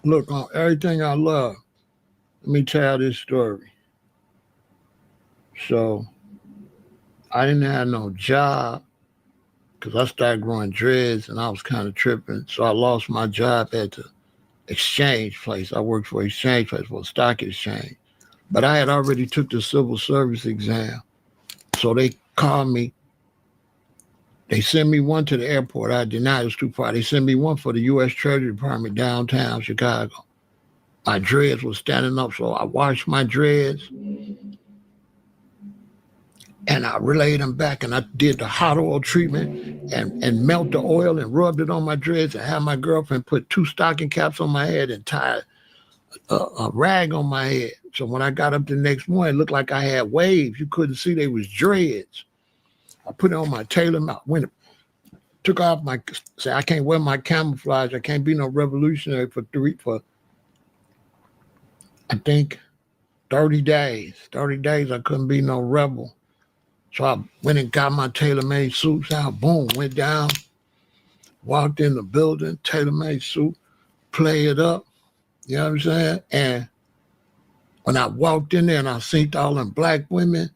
Look, on everything I love, let me tell this story. So I didn't have no job because I started growing dreads and I was kind of tripping. So I lost my job at the exchange place. I worked for exchange place for a stock exchange. But I had already took the civil service exam. So they called me. They sent me one to the airport. I denied it was too far. They sent me one for the U.S. Treasury Department downtown Chicago. My dreads was standing up, so I washed my dreads and I relayed them back and I did the hot oil treatment and melt the oil and rubbed it on my dreads and had my girlfriend put two stocking caps on my head and tie a rag on my head. So when I got up the next morning, it looked like I had waves. You couldn't see they was dreads. I put it on my tailor mouth, went took off my say I can't wear my camouflage. I can't be no revolutionary for I think 30 days. 30 days I couldn't be no rebel. So I went and got my tailor-made suits out, boom, went down, walked in the building, tailor-made suit, play it up, you know what I'm saying? And when I walked in there and I seen all them black women,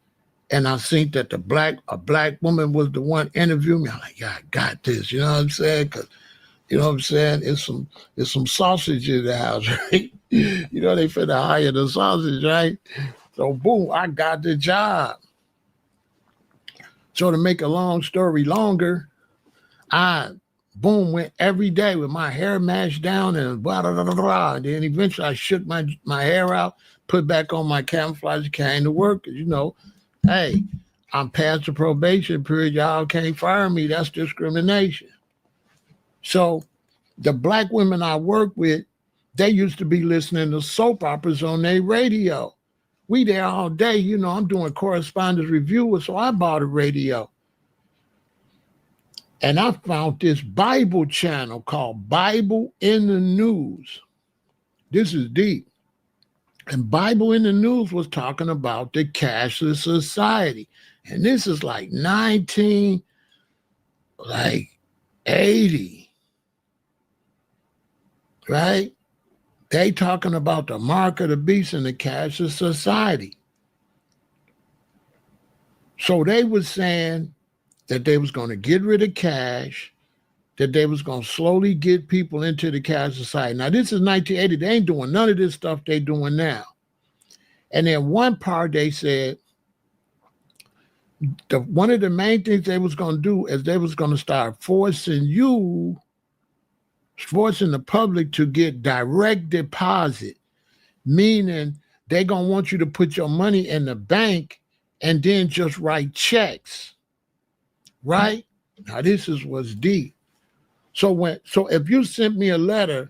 and I seen that a black woman was the one interviewing me, I'm like, yeah, I got this, you know what I'm saying? Cause you know what I'm saying? It's some sausage in the house, right? You know they finna hire the sausage, right? So boom, I got the job. So to make a long story longer, I boom went every day with my hair mashed down and blah blah blah blah. Blah. And then eventually I shook my hair out, put back on my camouflage, came to work. You know, hey, I'm past the probation period. Y'all can't fire me. That's discrimination. So the black women I work with, they used to be listening to soap operas on their radio. We there all day, you know, I'm doing correspondence review, so I bought a radio. And I found this Bible channel called Bible in the News. This is deep. And Bible in the News was talking about the cashless society. And this is like 1980, right? They talking about the mark of the beast and the cashless society. So they was saying that they was going to get rid of cash, that they was going to slowly get people into the cash society. Now, this is 1980. They ain't doing none of this stuff they doing now. And then one part they said, one of the main things they was going to do is they was going to start forcing the public to get direct deposit, meaning they going to want you to put your money in the bank and then just write checks, right? Now, this is what's deep. So if you sent me a letter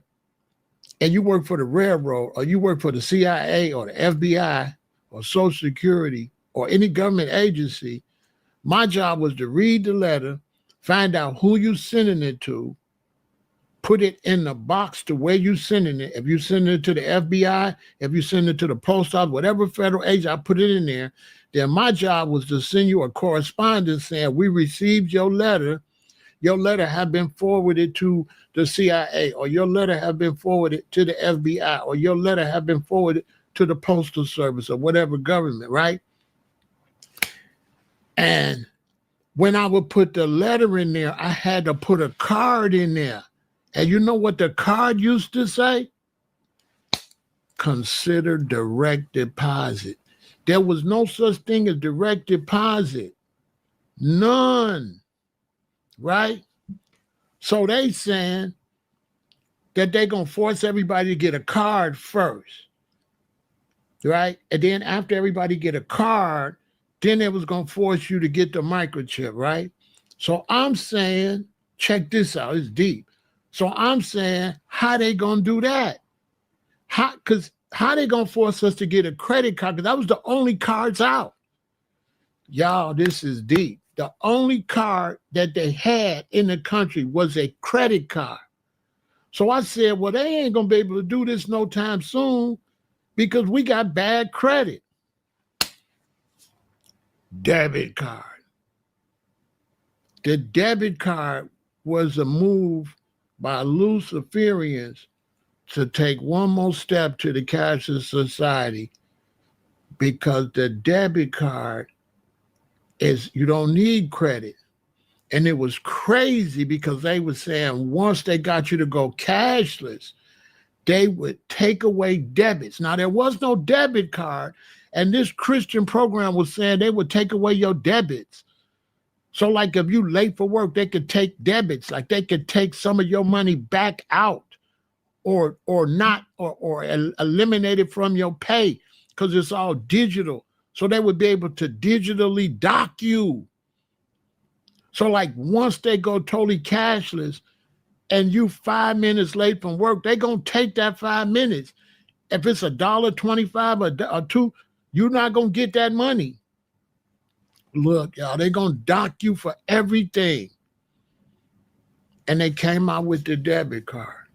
and you work for the railroad or you work for the CIA or the FBI or Social Security or any government agency, my job was to read the letter, find out who you sending it to, put it in the box to where you sending it. If you send it to the FBI, if you send it to the post office, whatever federal agent, I put it in there. Then my job was to send you a correspondence saying, we received your letter. Your letter have been forwarded to the CIA, or your letter have been forwarded to the FBI, or your letter have been forwarded to the Postal Service or whatever government, right? And when I would put the letter in there, I had to put a card in there. And you know what the card used to say? Consider direct deposit. There was no such thing as direct deposit. None. Right? So they saying that they're going to force everybody to get a card first. Right? And then after everybody get a card, then it was going to force you to get the microchip, right? So I'm saying, check this out, it's deep. So I'm saying, how they going to do that? How they going to force us to get a credit card? Because that was the only cards out. Y'all, this is deep. The only card that they had in the country was a credit card. So I said, well, they ain't going to be able to do this no time soon because we got bad credit. Debit card. The debit card was a move by Luciferians to take one more step to the cashless society, because the debit card is, you don't need credit. And it was crazy because they were saying once they got you to go cashless, they would take away debits. Now, there was no debit card, and this Christian program was saying they would take away your debits. So, like, if you late for work, they could take debits. Like, they could take some of your money back out, or not, or eliminate it from your pay, because it's all digital. So they would be able to digitally dock you. So, like, once they go totally cashless and you 5 minutes late from work, they gonna take that 5 minutes. If it's $1.25 or $2, you're not gonna get that money. Look, y'all, they gonna dock you for everything. And they came out with the debit card.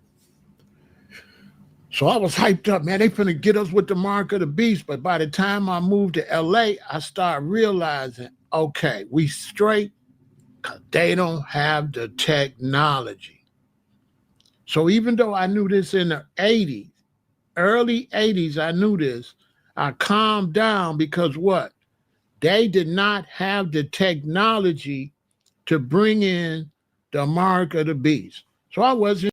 So I was hyped up, man. They finna get us with the mark of the beast. But by the time I moved to LA, I started realizing, okay, we straight, because they don't have the technology. So even though I knew this in the 80s, early 80s, I knew this, I calmed down because what? They did not have the technology to bring in the mark of the beast. So I wasn't